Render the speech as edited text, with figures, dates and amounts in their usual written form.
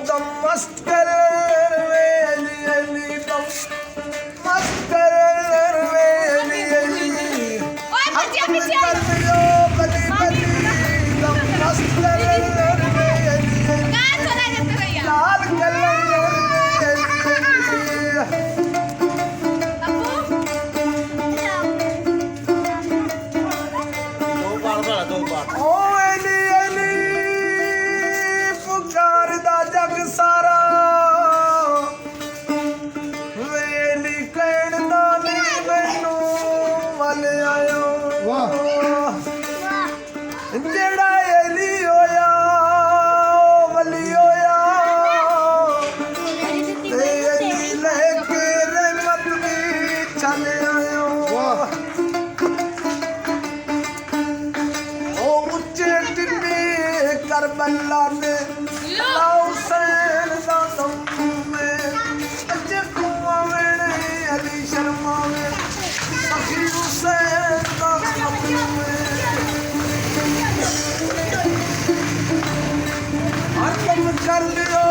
दम मस्त कर वेली अली दम मस्त कर वेली अली कर दियो बली बली दम मस्त कर वेली अली लाल कलर ओ अली अली पुकारदा जग सारा वेली कहण दा नहीं मैनू वल आयो जेड़ा अली होया ओ वली होया ते अली लेके रहमत दी चल आयो ओ उच्चे टिड्डे करबला ने हुसैन दा दम में अजे कुआं अली शर्मावे सखी हुसैन दा दम में हरदम कर लियो